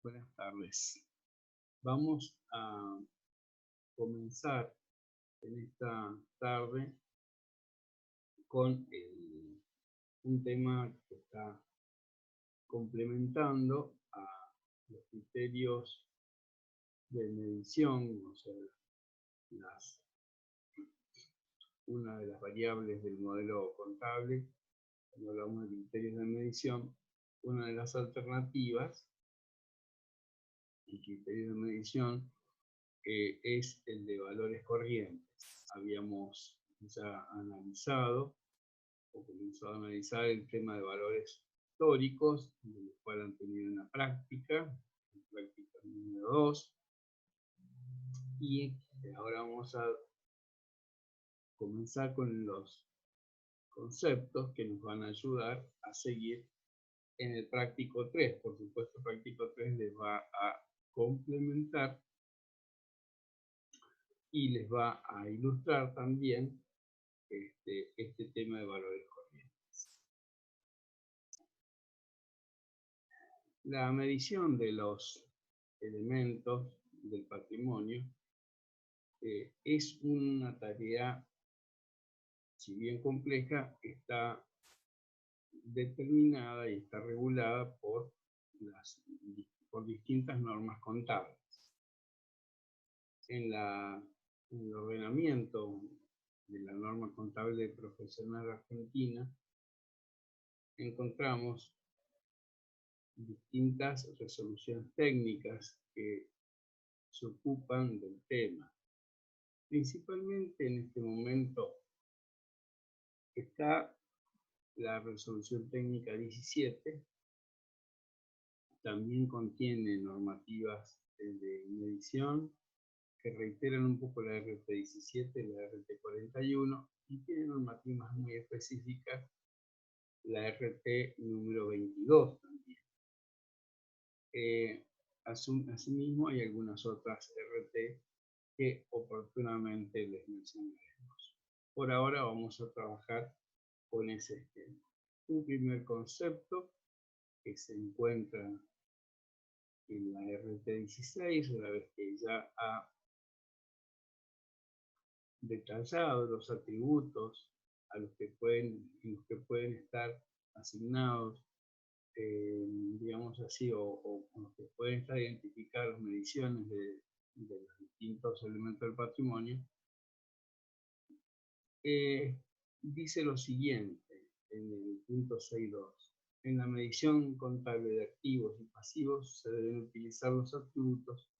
Buenas tardes. Vamos a comenzar en esta tarde con un tema que está complementando a los criterios de medición, o sea, las, una de las variables del modelo contable. Cuando hablamos de criterios de medición, una de las alternativas y criterios de medición es el de valores corrientes. Habíamos ya analizado o comenzado a analizar el tema de valores históricos, de los cuales han tenido una práctica número 2, y ahora vamos a comenzar con los conceptos que nos van a ayudar a seguir en el práctico 3. Por supuesto, el práctico 3 les va a complementar y les va a ilustrar también este tema de valores corrientes. La medición de los elementos del patrimonio es una tarea, si bien compleja, está determinada y está regulada por distintas normas contables. En el ordenamiento de la norma contable profesional argentina encontramos distintas resoluciones técnicas que se ocupan del tema. Principalmente en este momento está la resolución técnica 17, también contiene normativas de medición que reiteran un poco la RT17 y la RT41, y tiene normativas muy específicas, la RT número 22 también. Asimismo, hay algunas otras RT que oportunamente les mencionaremos. Por ahora vamos a trabajar con ese esquema. Un primer concepto que se encuentra en la RT16, una vez que ya ha detallado los atributos a los que pueden estar asignados, digamos así, o con los que pueden estar identificadas las mediciones de los distintos elementos del patrimonio, dice lo siguiente en el punto 6.2. En la medición contable de activos y pasivos se deben utilizar los atributos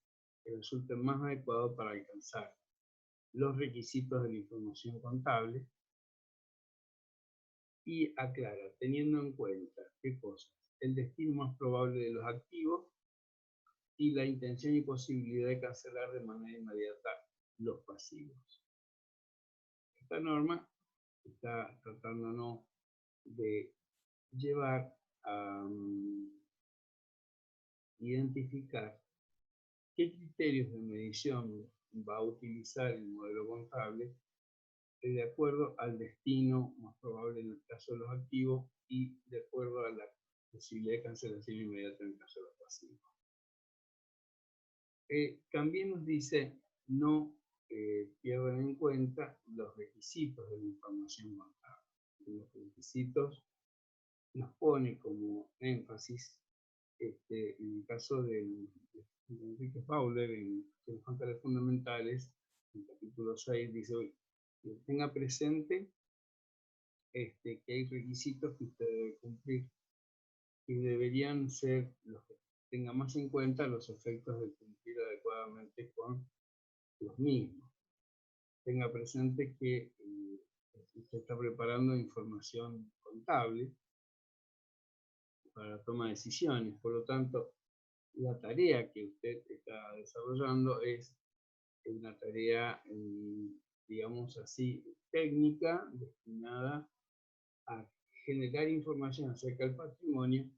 que resulten más adecuados para alcanzar los requisitos de la información contable, y aclara, teniendo en cuenta, ¿qué cosas? El destino más probable de los activos y la intención y posibilidad de cancelar de manera inmediata los pasivos. Esta norma está tratándonos de llevar a identificar qué criterios de medición va a utilizar el modelo contable de acuerdo al destino más probable en el caso de los activos y de acuerdo a la posibilidad de cancelación inmediata en el caso de los pasivos. También nos dice no pierdan en cuenta los requisitos de la información contable. Los requisitos nos pone como énfasis, en el caso de Enrique Fowler, en los contales fundamentales, en el capítulo 6, dice, tenga presente que hay requisitos que usted debe cumplir y deberían ser los que tenga más en cuenta los efectos de cumplir adecuadamente con los mismos. Tenga presente que usted está preparando información contable para la toma de decisiones, por lo tanto, la tarea que usted está desarrollando es una tarea, digamos así, técnica, destinada a generar información acerca del patrimonio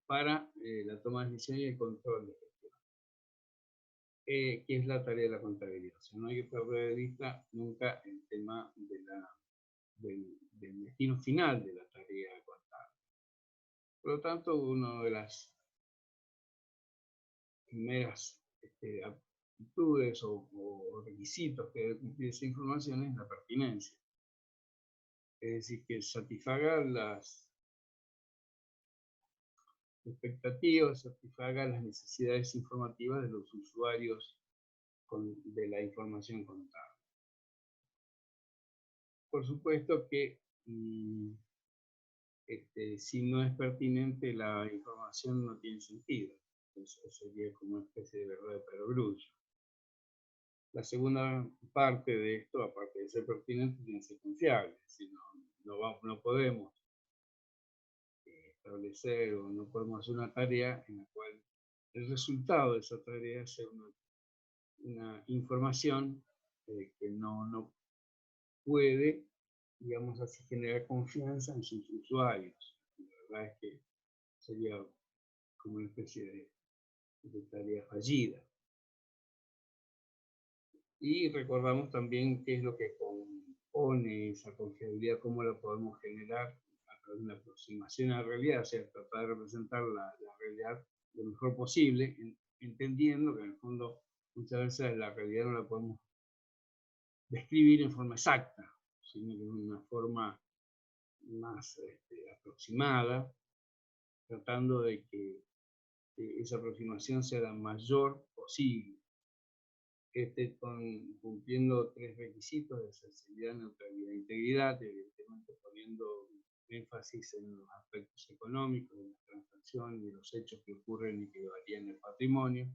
para la toma de decisiones y el control de gestión, que es la tarea de la contabilidad. O sea, no hay que perder de vista nunca el tema del destino final de la tarea contable. Por lo tanto, una de las primeras aptitudes o requisitos que debe cumplir esa información es la pertinencia. Es decir, que satisfaga las expectativas, satisfaga las necesidades informativas de los usuarios de la información contable. Por supuesto que si no es pertinente la información no tiene sentido. Eso sería como una especie de verdad de perogrullo. La segunda parte de esto, aparte de ser pertinente, tiene que ser confiable. Si no podemos establecer o no podemos hacer una tarea en la cual el resultado de esa tarea sea una información que no puede, digamos así, generar confianza en sus usuarios. La verdad es que sería como una especie de tarea fallida. Y recordamos también qué es lo que compone esa confiabilidad, cómo la podemos generar a través de una aproximación a la realidad, o sea, tratar de representar la realidad lo mejor posible, entendiendo que en el fondo muchas veces la realidad no la podemos describir en forma exacta, sino de una forma más aproximada, tratando de que esa aproximación sea la mayor posible. Cumpliendo tres requisitos de sensibilidad, neutralidad e integridad, evidentemente poniendo énfasis en los aspectos económicos, de las transacciones y de los hechos que ocurren y que varían el patrimonio.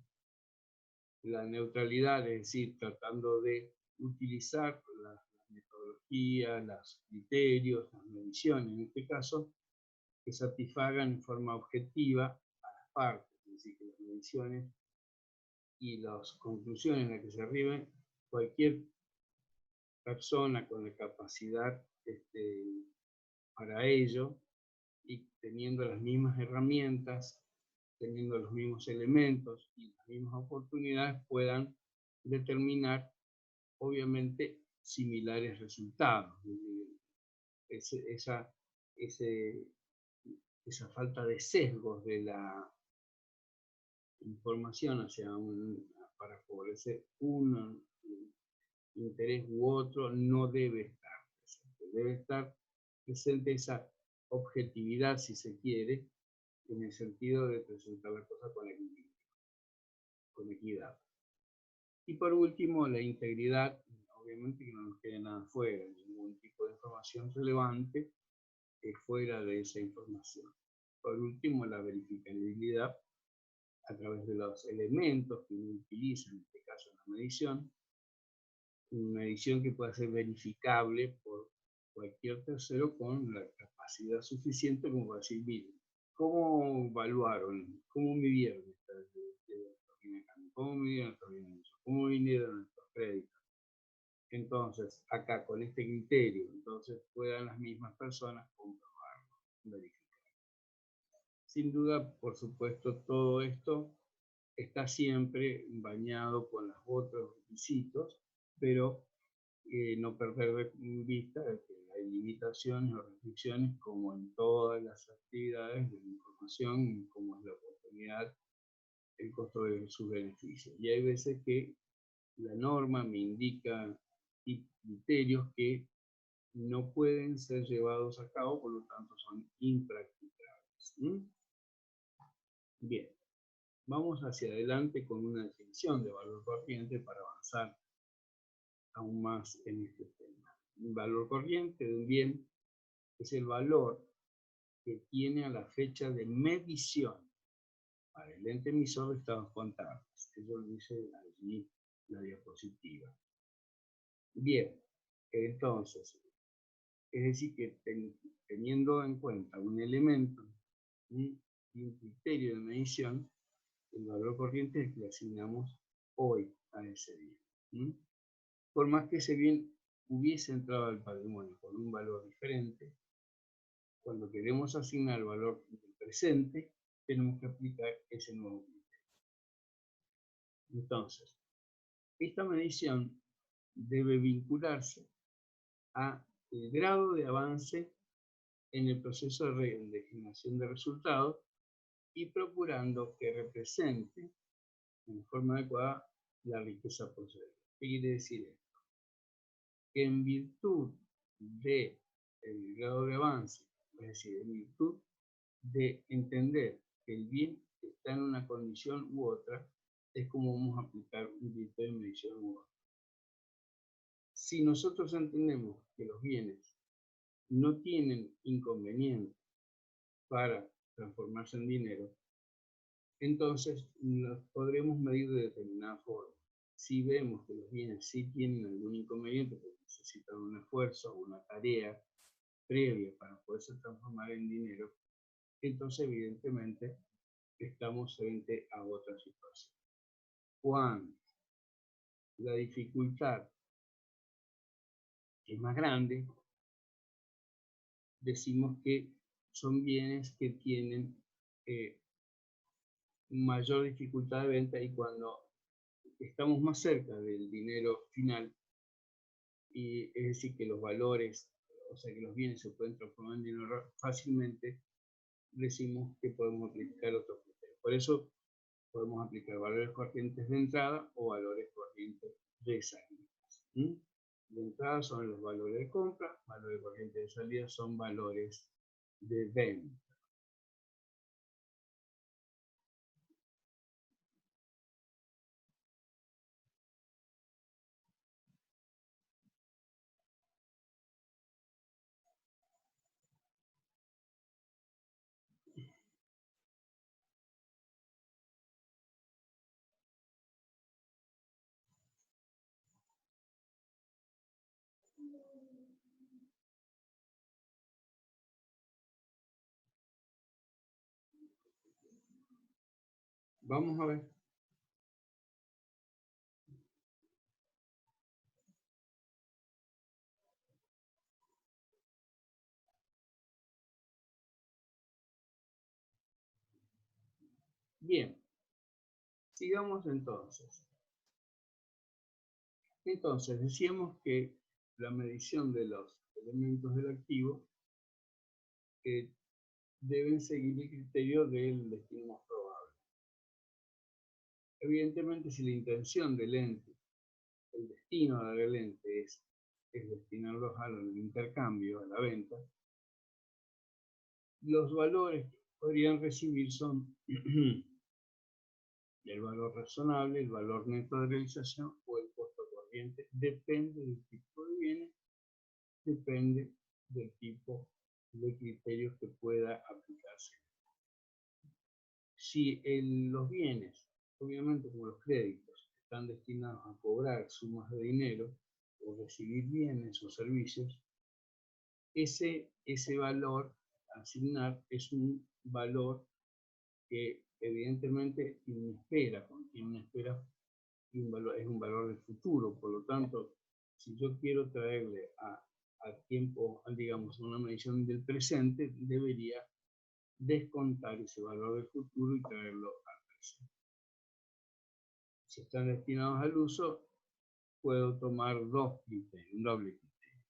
La neutralidad, es decir, tratando de utilizar las metodologías, los criterios, las mediciones, en este caso, que satisfagan en forma objetiva a las partes, es decir, que las mediciones y las conclusiones a las que se arriben, cualquier persona con la capacidad para ello y teniendo las mismas herramientas, teniendo los mismos elementos y las mismas oportunidades, puedan determinar, obviamente, similares resultados. Esa falta de sesgos de la información para favorecer un interés u otro no debe estar presente. Debe estar presente esa objetividad, si se quiere, en el sentido de presentar la cosa con equidad. Y por último, la integridad, obviamente que no nos quede nada fuera, ningún tipo de información relevante fuera de esa información. Por último, la verificabilidad a través de los elementos que uno utiliza, en este caso la medición, una medición que pueda ser verificable por cualquier tercero con la capacidad suficiente como para decir, miren, ¿cómo evaluaron? ¿Cómo midieron ¿Cómo midieron estos bienes? ¿Cómo vinieron estos créditos? Entonces, acá con este criterio, entonces puedan las mismas personas comprobarlo, verificar. Sin duda, por supuesto, todo esto está siempre bañado con los otros requisitos, pero no perder de vista de que hay limitaciones o restricciones como en todas las actividades de la información, como es la oportunidad, el costo de sus beneficios. Y hay veces que la norma me indica criterios que no pueden ser llevados a cabo, por lo tanto son impracticables. Bien, vamos hacia adelante con una definición de valor corriente para avanzar aún más en este tema. Un valor corriente de un bien es el valor que tiene a la fecha de medición para el ente emisor de estados contables. Eso lo dice allí la diapositiva. Bien, entonces, es decir que teniendo en cuenta un elemento y un criterio de medición, el valor corriente es el que le asignamos hoy a ese bien. Por más que ese bien hubiese entrado al patrimonio con un valor diferente, cuando queremos asignar el valor del presente, tenemos que aplicar ese nuevo criterio. Entonces, esta medición debe vincularse al grado de avance en el proceso de generación de resultados y procurando que represente en forma adecuada la riqueza procedente. ¿Qué quiere decir esto? Que en virtud del grado de avance, es decir, en virtud de entender que el bien está en una condición u otra, es como vamos a aplicar un criterio de medición u otro. Si nosotros entendemos que los bienes no tienen inconveniente para transformarse en dinero, entonces los podremos medir de determinada forma. Si vemos que los bienes sí tienen algún inconveniente, porque necesitan un esfuerzo o una tarea previa para poderse transformar en dinero, entonces evidentemente estamos frente a otra situación. Cuando la dificultad es más grande, decimos que son bienes que tienen mayor dificultad de venta, y cuando estamos más cerca del dinero final, y es decir, que los valores, o sea, que los bienes se pueden transformar en dinero fácilmente, decimos que podemos aplicar otros criterios. Por eso podemos aplicar valores corrientes de entrada o valores corrientes de salida. De entrada son los valores de compra, valores corrientes de salida son valores de venta. Vamos a ver. Bien, sigamos entonces. Entonces, decíamos que la medición de los elementos del activo deben seguir el criterio del destino más probable. Evidentemente, si la intención del ente, el destino del ente es destinarlos al intercambio, a la venta, los valores que podrían recibir son el valor razonable, el valor neto de realización o el costo corriente. Depende del tipo de bienes, depende del tipo de criterios que pueda aplicarse. Si los bienes, obviamente como los créditos, están destinados a cobrar sumas de dinero o recibir bienes o servicios, ese valor a asignar es un valor que evidentemente contiene una espera, y es un valor del futuro. Por lo tanto, si yo quiero traerle a tiempo, digamos, una medición del presente, debería descontar ese valor del futuro y traerlo al presente. Si están destinados al uso, puedo tomar dos criterios, un doble criterio.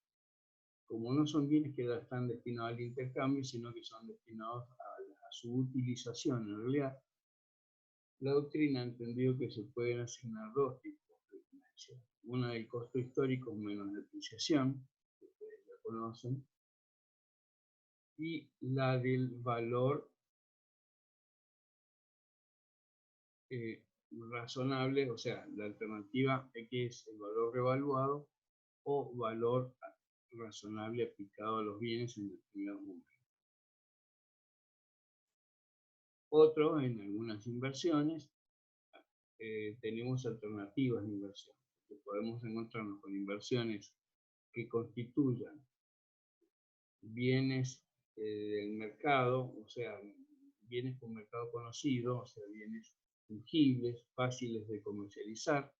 Como no son bienes que están destinados al intercambio, sino que son destinados a su utilización, en realidad, la doctrina ha entendido que se pueden asignar dos tipos de financiación. Una del costo histórico menos depreciación, que ustedes ya conocen, y la del valor razonable, o sea, la alternativa que es el valor revaluado o valor razonable aplicado a los bienes en determinados momentos. Otro, en algunas inversiones, tenemos alternativas de inversión. Podemos encontrarnos con inversiones que constituyan bienes del mercado, o sea, bienes con mercado conocido, o sea, bienes fungibles, fáciles de comercializar,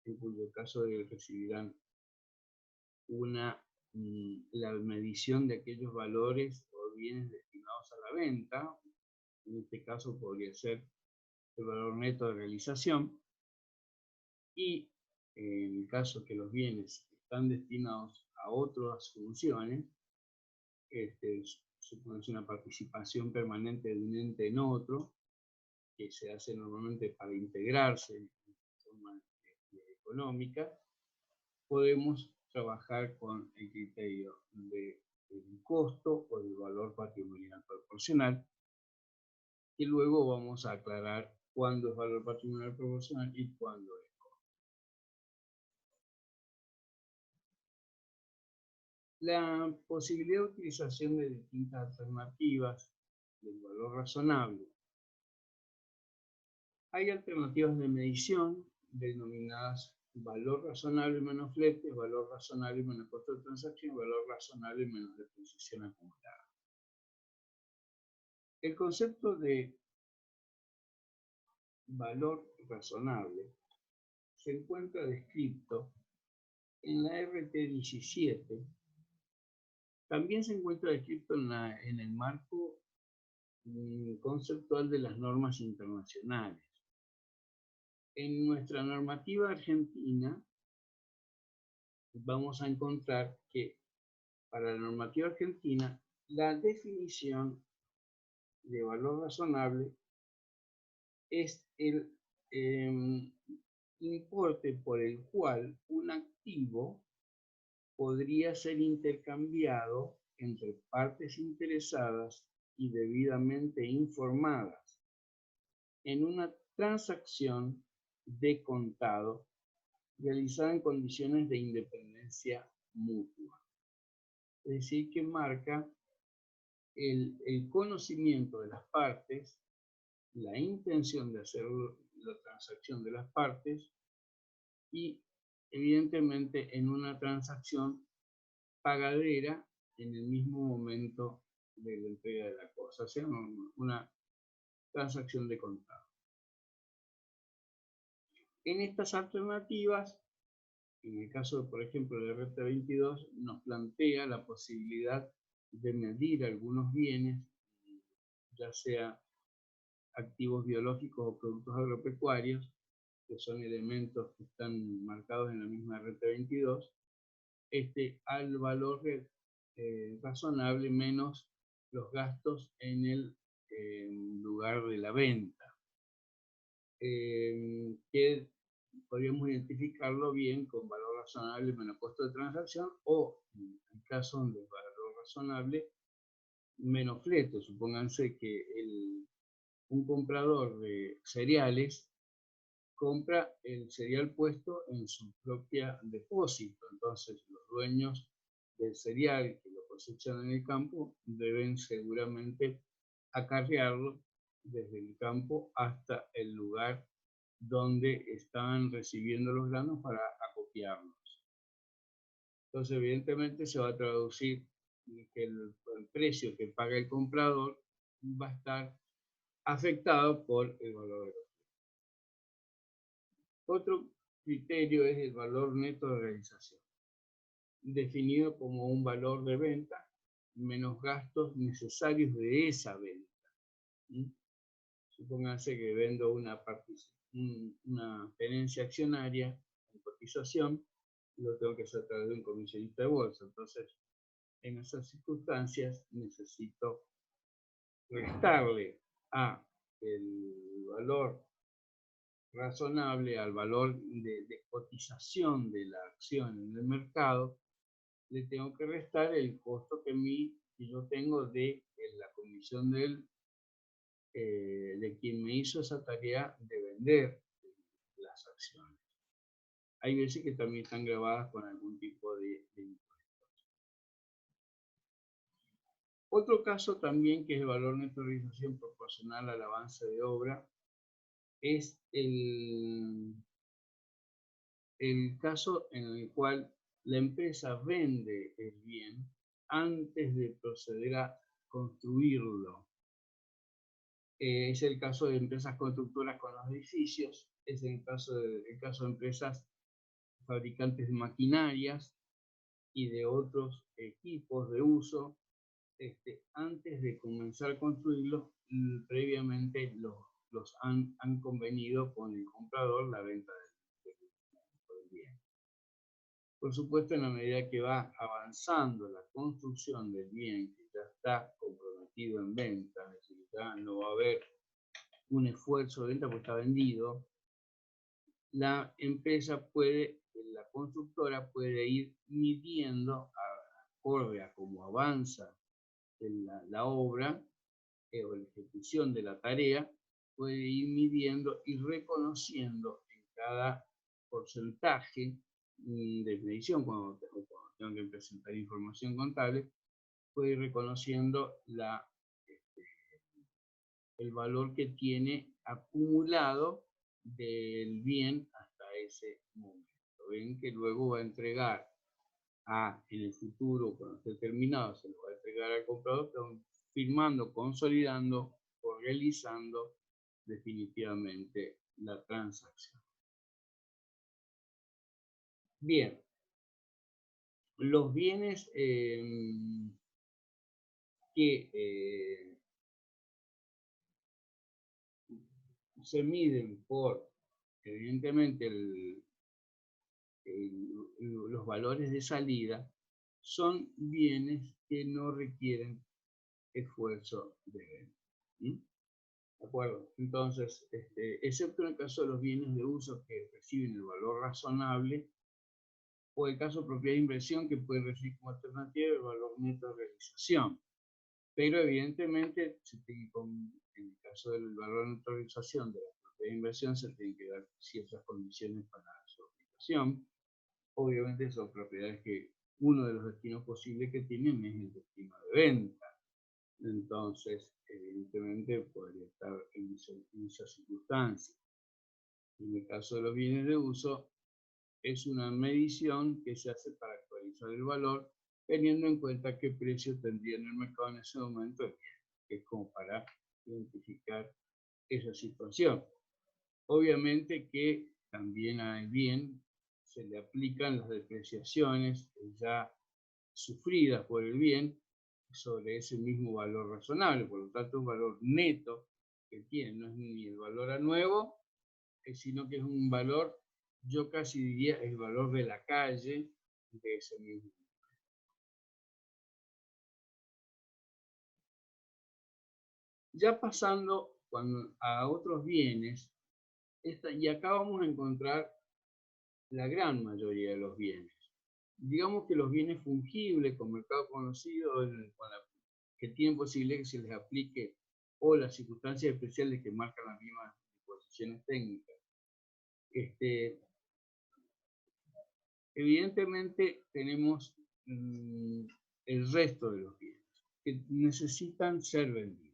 en cuyo caso recibirán la medición de aquellos valores o bienes destinados a la venta. En este caso podría ser el valor neto de realización, y en el caso que los bienes están destinados a otras funciones, supone una participación permanente de un ente en otro, que se hace normalmente para integrarse de forma económica, podemos trabajar con el criterio del costo o del valor patrimonial proporcional, y luego vamos a aclarar cuándo es valor patrimonial proporcional y cuándo es costo. La posibilidad de utilización de distintas alternativas del valor razonable. Hay alternativas de medición denominadas valor razonable menos flete, valor razonable menos costo de transacción, valor razonable menos depreciación acumulada. El concepto de valor razonable se encuentra descrito en la RT 17. También se encuentra descrito en el marco conceptual de las normas internacionales. En nuestra normativa argentina vamos a encontrar que para la normativa argentina la definición de valor razonable es el importe por el cual un activo podría ser intercambiado entre partes interesadas y debidamente informadas en una transacción de contado realizada en condiciones de independencia mutua. Es decir, que marca el conocimiento de las partes, la intención de hacer la transacción de las partes y evidentemente en una transacción pagadera en el mismo momento de la entrega de la cosa, o sea, una transacción de contado. En estas alternativas, en el caso, por ejemplo, de RT 22, nos plantea la posibilidad de medir algunos bienes, ya sea activos biológicos o productos agropecuarios, que son elementos que están marcados en la misma RT 22, al valor razonable menos los gastos en el lugar de la venta, que podríamos identificarlo bien con valor razonable menos costo de transacción, o en el caso donde el valor razonable menos flete. Supónganse que un comprador de cereales compra el cereal puesto en su propia depósito. Entonces, los dueños del cereal que lo cosechan en el campo deben seguramente acarrearlo desde el campo hasta el lugar donde están recibiendo los granos para acopiarlos. Entonces, evidentemente, se va a traducir que el precio que paga el comprador va a estar afectado por el valor de los. Otro criterio es el valor neto de realización, definido como un valor de venta menos gastos necesarios de esa venta. Supónganse que vendo una tenencia accionaria en cotización, y lo tengo que hacer a través de un comisionista de bolsa. Entonces, en esas circunstancias necesito restarle a el valor razonable, al valor de cotización de la acción en el mercado, le tengo que restar el costo que yo tengo de la comisión de quien me hizo esa tarea de vender las acciones. Hay veces que también están grabadas con algún tipo de impuestos. Otro caso también, que es el valor neto de realización proporcional al avance de obra, es el caso en el cual la empresa vende el bien antes de proceder a construirlo. Es el caso de empresas constructoras con los edificios, es el caso de empresas fabricantes de maquinarias y de otros equipos de uso. Antes de comenzar a construirlos, previamente los han convenido con el comprador la venta del bien. Por supuesto, en la medida que va avanzando la construcción del bien que ya está comprometido en venta, es decir, ya no va a haber un esfuerzo de venta porque está vendido, la empresa puede, la constructora puede ir midiendo acorde a cómo avanza la obra o la ejecución de la tarea, puede ir midiendo y reconociendo en cada porcentaje de medición, cuando tengo que presentar información contable, puede ir reconociendo el valor que tiene acumulado del bien hasta ese momento. Ven que luego va a entregar en el futuro, cuando esté terminado, se lo va a entregar al comprador, firmando, consolidando o realizando definitivamente la transacción. Bien, los bienes que se miden por, evidentemente, los valores de salida, son bienes que no requieren esfuerzo de venta. ¿De acuerdo? Entonces, excepto en el caso de los bienes de uso que reciben el valor razonable, o el caso de propiedad de inversión que puede recibir como alternativa el valor neto de realización. Pero evidentemente, en el caso del valor neto de realización de la propiedad de inversión, se tienen que dar ciertas condiciones para su aplicación. Obviamente son propiedades que uno de los destinos posibles que tienen es el destino de venta. Entonces, evidentemente podría estar en esa circunstancia. En el caso de los bienes de uso, es una medición que se hace para actualizar el valor, teniendo en cuenta qué precio tendría en el mercado en ese momento, que es como para identificar esa situación. Obviamente que también al bien se le aplican las depreciaciones ya sufridas por el bien sobre ese mismo valor razonable, por lo tanto un valor neto que tiene, no es ni el valor a nuevo, sino que es un valor, yo casi diría el valor de la calle de ese mismo. Ya pasando a otros bienes, y acá vamos a encontrar la gran mayoría de los bienes. Digamos que los bienes fungibles con mercado conocido, que tienen posibilidad que se les aplique, o las circunstancias especiales que marcan las mismas disposiciones técnicas. Evidentemente tenemos el resto de los bienes que necesitan ser vendidos.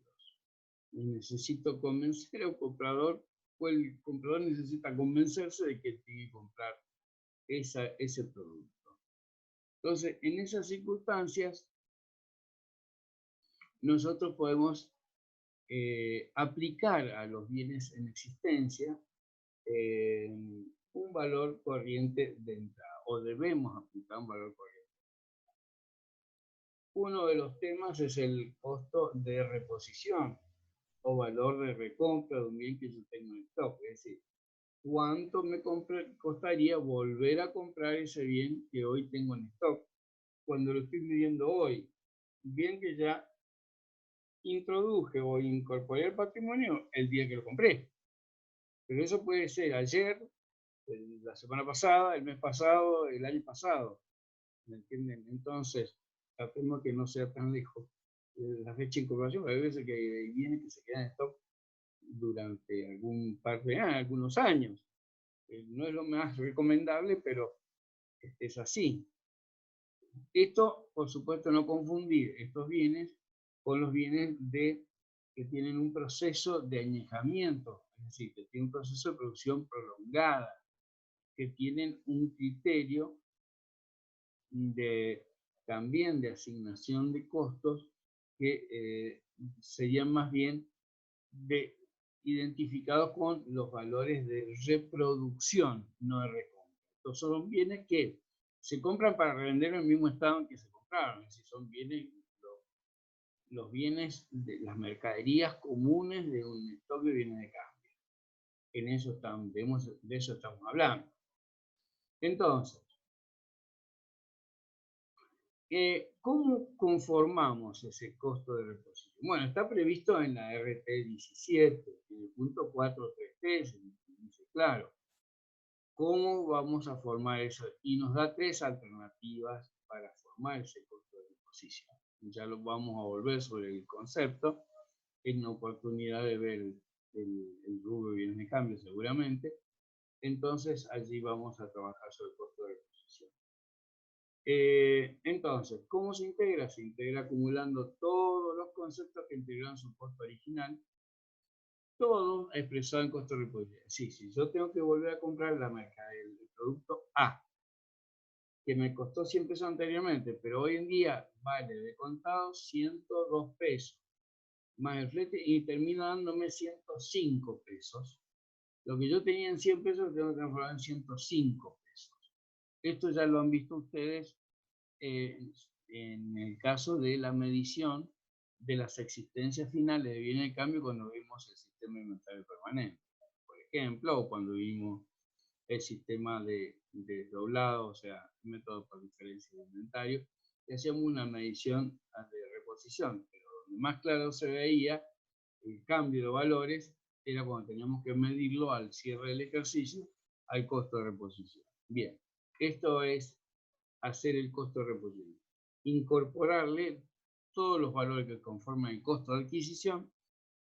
Necesito convencer al comprador, o el comprador necesita convencerse de que tiene que comprar ese producto. Entonces, en esas circunstancias, nosotros podemos aplicar a los bienes en existencia un valor corriente de entrada, o debemos aplicar un valor corriente. Uno de los temas es el costo de reposición o valor de recompra de un bien que yo tengo en stock, es decir, cuánto me costaría volver a comprar ese bien que hoy tengo en stock cuando lo estoy midiendo hoy. Bien que ya introduje o incorporé al patrimonio el día que lo compré. Pero eso puede ser ayer, la semana pasada, el mes pasado, el año pasado. ¿Me entienden? Entonces, tratemos que no sea tan lejos la fecha de incorporación, porque hay veces que viene que se queda en stock durante algún par de años, algunos años. No es lo más recomendable, pero es así. Esto, por supuesto, no confundir estos bienes con los bienes que tienen un proceso de añejamiento, es decir, que tienen un proceso de producción prolongada, que tienen un criterio también de asignación de costos que serían más bien identificados con los valores de reproducción, no de recompra. Estos son bienes que se compran para revender en el mismo estado en que se compraron, es decir, son bienes, los bienes de las mercaderías comunes de un stock de bienes de cambio. En eso de eso estamos hablando. Entonces, ¿Cómo conformamos ese costo de reposición? Bueno, está previsto en la RT 17, en el punto 4.3t, se dice claro. ¿Cómo vamos a formar eso? Y nos da 3 alternativas para formar ese costo de reposición. Ya lo vamos a volver sobre el concepto en una oportunidad de ver el rubro de bienes de cambio seguramente. Entonces allí vamos a trabajar sobre el costo de reposición. Entonces, ¿cómo se integra? Se integra acumulando todos los conceptos que integraron su costo original, todo expresado en costo de reposición. Sí, yo tengo que volver a comprar la mercadería, el producto A, que me costó 100 pesos anteriormente, pero hoy en día vale de contado 102 pesos, más el flete, y termina dándome 105 pesos. Lo que yo tenía en 100 pesos lo tengo que transformar en 105 pesos. Esto ya lo han visto ustedes en el caso de la medición de las existencias finales de bienes de cambio cuando vimos el sistema de inventario permanente, por ejemplo, o cuando vimos el sistema de desdoblado, o sea, método por diferencia de inventario, y hacíamos una medición de reposición, pero donde más claro se veía el cambio de valores era cuando teníamos que medirlo al cierre del ejercicio al costo de reposición. Bien, esto es hacer el costo de reposición. Incorporarle todos los valores que conforman el costo de adquisición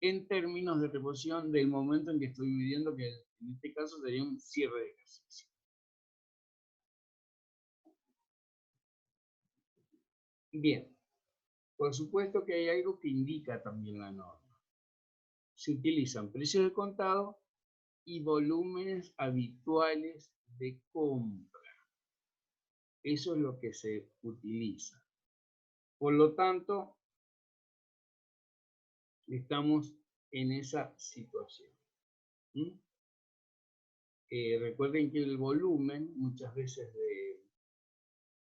en términos de reposición del momento en que estoy midiendo, que en este caso sería un cierre de ejercicio. Bien, por supuesto que hay algo que indica también la norma. Se utilizan precios de contado y volúmenes habituales de compra. Eso es lo que se utiliza. Por lo tanto, estamos en esa situación. Recuerden que el volumen, muchas veces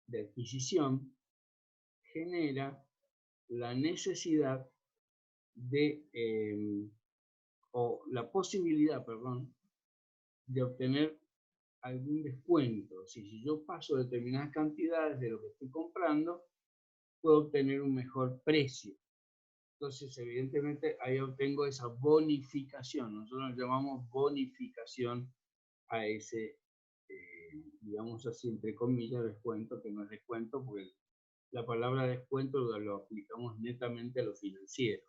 de adquisición, genera la necesidad de, o la posibilidad, perdón, de obtener algún descuento. Si yo paso determinadas cantidades de lo que estoy comprando, puedo obtener un mejor precio. Entonces, evidentemente, ahí obtengo esa bonificación. Nosotros llamamos bonificación a ese, digamos así, entre comillas, descuento, que no es descuento, porque la palabra descuento lo aplicamos netamente a lo financiero,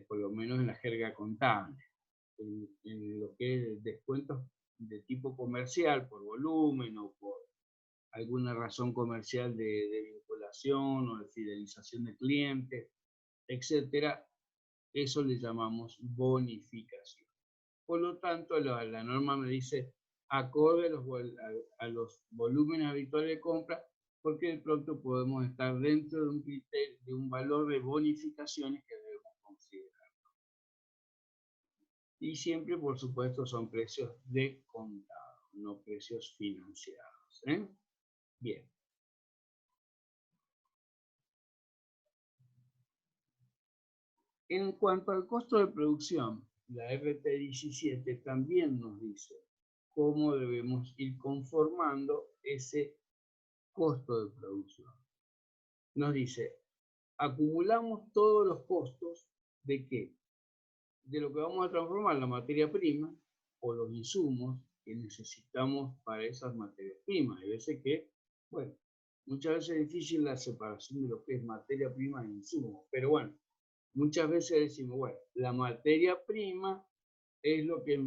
por lo menos en la jerga contable. En lo que es descuentos de tipo comercial, por volumen o por alguna razón comercial de vinculación o de fidelización de clientes, etcétera, eso le llamamos bonificación. Por lo tanto, la norma me dice acorde a los volúmenes habituales de compra, porque de pronto podemos estar dentro de un criterio, de un valor de bonificaciones que debemos considerar. Y siempre, por supuesto, son precios de contado, no precios financiados. Bien. En cuanto al costo de producción, la RT 17 también nos dice cómo debemos ir conformando ese costo de producción. Nos dice, acumulamos todos los costos de qué? De lo que vamos a transformar, la materia prima o los insumos que necesitamos para esas materias primas. Hay veces que, bueno, muchas veces es difícil la separación de lo que es materia prima e insumo, pero bueno, muchas veces decimos, bueno, la materia prima es lo que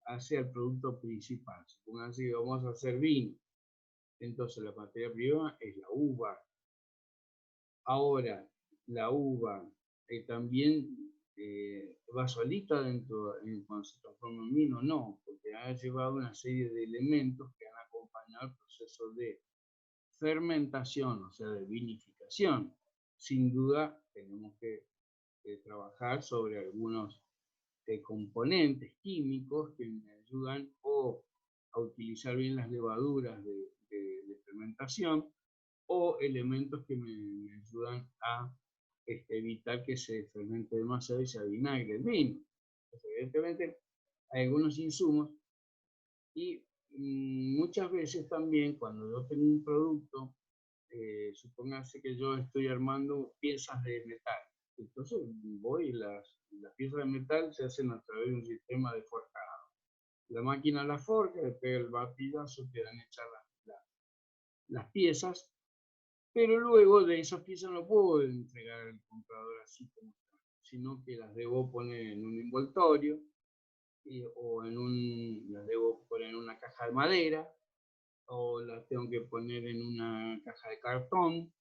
hace el producto principal. Supongan que vamos a hacer vino. Entonces la materia prima es la uva. Ahora, la uva también va solita dentro, cuando se transforma en vino, no, porque ha llevado una serie de elementos que han acompañado el proceso de fermentación, o sea, de vinificación. Sin duda, tenemos que trabajar sobre algunos componentes químicos que me ayudan o a utilizar bien las levaduras de fermentación, o elementos que me ayudan a evitar que se fermente demasiado y se avinagre el vino. Entonces, evidentemente, hay algunos insumos y muchas veces también cuando yo tengo un producto supóngase que yo estoy armando piezas de metal. Entonces voy y las piezas de metal se hacen a través de un sistema de forjado. La máquina la forja, le pega el martillazo, quedan hechas las piezas, pero luego de esas piezas no puedo entregar al comprador así como están, sino que las debo poner en un envoltorio o las debo poner en una caja de madera, o las tengo que poner en una caja de cartón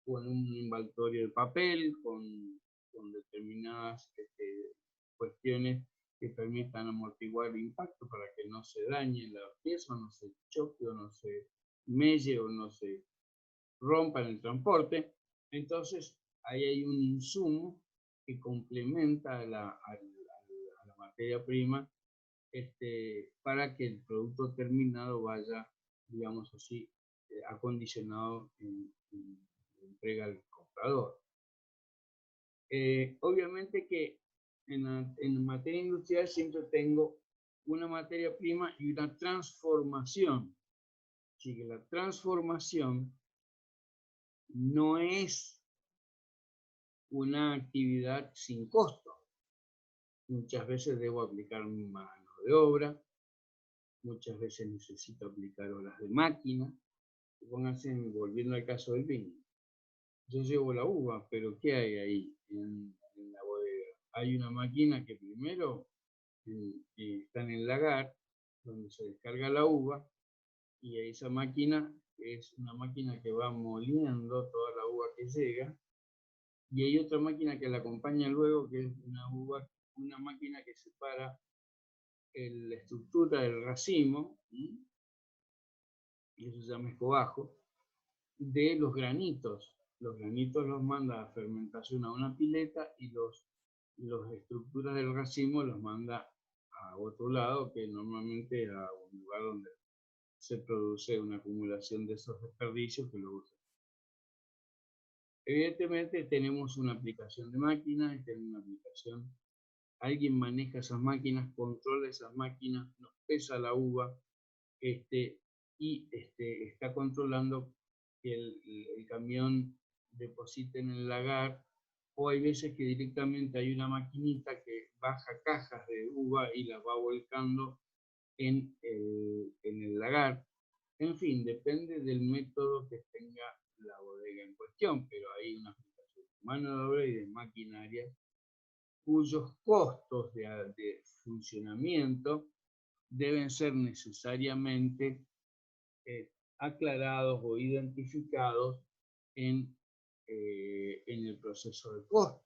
o en un envoltorio de papel con determinadas cuestiones que permitan amortiguar el impacto para que no se dañe la pieza, no se choque o no se melle o no se rompa en el transporte. Entonces ahí hay un insumo que complementa a la materia prima para que el producto terminado vaya, digamos así, acondicionado en entrega al comprador. Obviamente que en materia industrial siempre tengo una materia prima y una transformación. Así que la transformación no es una actividad sin costo. Muchas veces debo aplicar mi mano de obra, muchas veces necesito aplicar horas de máquina. Pónganse, volviendo al caso del vino. Yo llevo la uva, pero ¿qué hay ahí en la bodega? Hay una máquina que primero está en el lagar, donde se descarga la uva, y esa máquina es una máquina que va moliendo toda la uva que llega, y hay otra máquina que la acompaña luego, que es una máquina que separa la estructura del racimo, y eso se llama escobajo, de los granitos. Los granitos los manda a fermentación a una pileta y las estructuras del racimo los manda a otro lado, que normalmente a un lugar donde se produce una acumulación de esos desperdicios que luego se... Evidentemente tenemos una aplicación de máquinas, tenemos una aplicación, alguien maneja esas máquinas, controla esas máquinas, nos pesa la uva, y está controlando que el camión deposite en el lagar, o hay veces que directamente hay una maquinita que baja cajas de uva y las va volcando en el lagar. En fin, depende del método que tenga la bodega en cuestión, pero hay una aplicación de mano de obra y de maquinaria cuyos costos de funcionamiento deben ser necesariamente aclarados o identificados en el proceso de costos.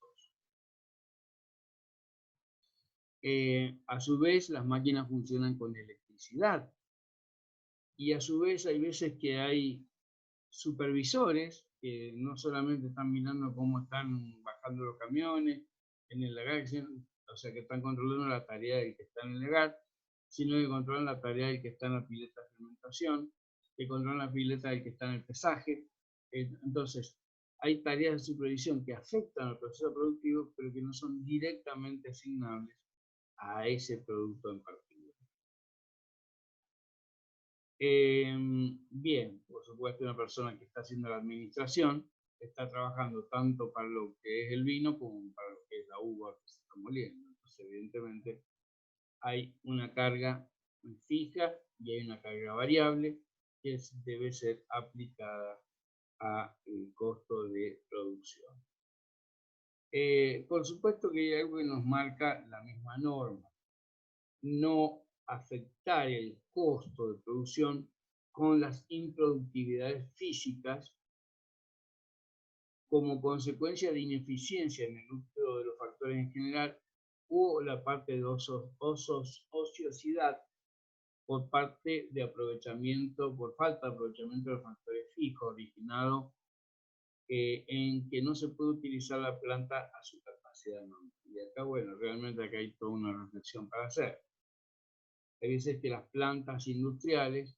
A su vez, las máquinas funcionan con electricidad, y a su vez hay veces que hay supervisores que no solamente están mirando cómo están bajando los camiones en el lagar, o sea que están controlando la tarea del que está en el lagar, sino que controlan la tarea del que está en la pileta de fermentación, que controlan la pileta del que está en el pesaje. Entonces, hay tareas de supervisión que afectan al proceso productivo, pero que no son directamente asignables a ese producto en particular. Bien, por supuesto, una persona que está haciendo la administración está trabajando tanto para lo que es el vino como para lo que es la uva que se está moliendo. Entonces, evidentemente, hay una carga fija y hay una carga variable que debe ser aplicada al costo de producción. Por supuesto que hay algo que nos marca la misma norma: no afectar el costo de producción con las improductividades físicas como consecuencia de ineficiencia en el uso de los factores en general, o la parte de ociosidad por parte de aprovechamiento, por falta de aprovechamiento de los factores fijos, originado en que no se puede utilizar la planta a su capacidad normal. Y acá, bueno, realmente acá hay toda una reflexión para hacer. Hay veces que las plantas industriales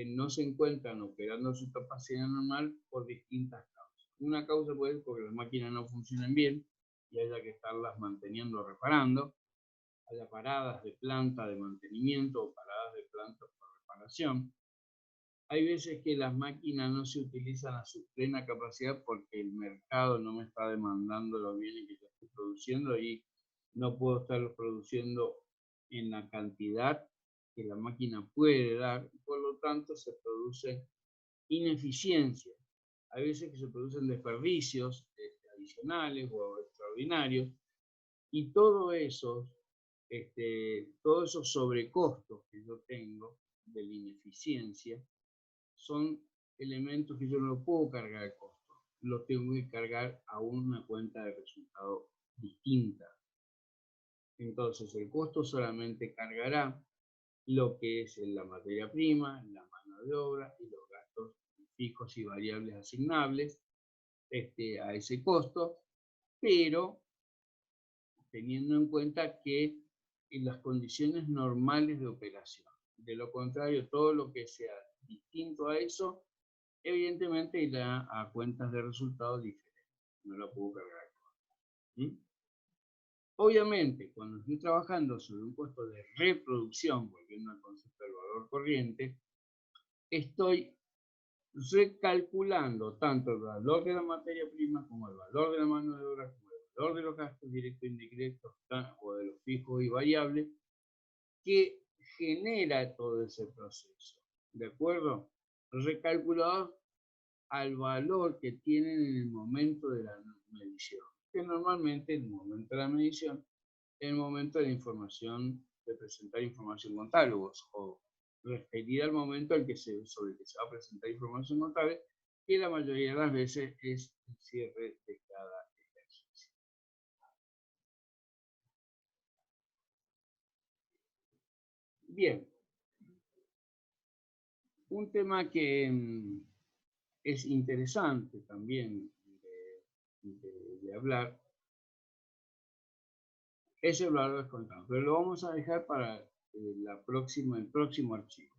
no se encuentran operando a su capacidad normal por distintas causas. Una causa puede ser porque las máquinas no funcionan bien y haya que estarlas manteniendo o reparando, haya paradas de planta de mantenimiento o paradas de planta por reparación. Hay veces que las máquinas no se utilizan a su plena capacidad porque el mercado no me está demandando los bienes que yo estoy produciendo y no puedo estarlos produciendo en la cantidad que la máquina puede dar, y por lo tanto se produce ineficiencia. Hay veces que se producen desperdicios adicionales o extraordinarios, y todos esos sobrecostos que yo tengo de la ineficiencia son elementos que yo no puedo cargar al costo, los tengo que cargar a una cuenta de resultado distinta. Entonces el costo solamente cargará lo que es la materia prima, la mano de obra y los gastos fijos y variables asignables a ese costo, pero teniendo en cuenta que en las condiciones normales de operación. De lo contrario, todo lo que sea distinto a eso, evidentemente irá a cuentas de resultados diferentes. No la puedo cargar. ¿Sí? Obviamente, cuando estoy trabajando sobre un costo de reproducción, volviendo al concepto del valor corriente, estoy recalculando tanto el valor de la materia prima como el valor de la mano de obra, como el valor de los gastos directos e indirectos o de los fijos y variables que genera todo ese proceso. ¿De acuerdo? Recalculados al valor que tienen en el momento de la medición, que normalmente en el momento de la medición es el momento de la información, de presentar información contable o referida al momento sobre el que se va a presentar información contable, que la mayoría de las veces es el cierre de cada ejercicio. Bien, un tema que es interesante también de hablar es el valor descontado, pero lo vamos a dejar para el próximo archivo.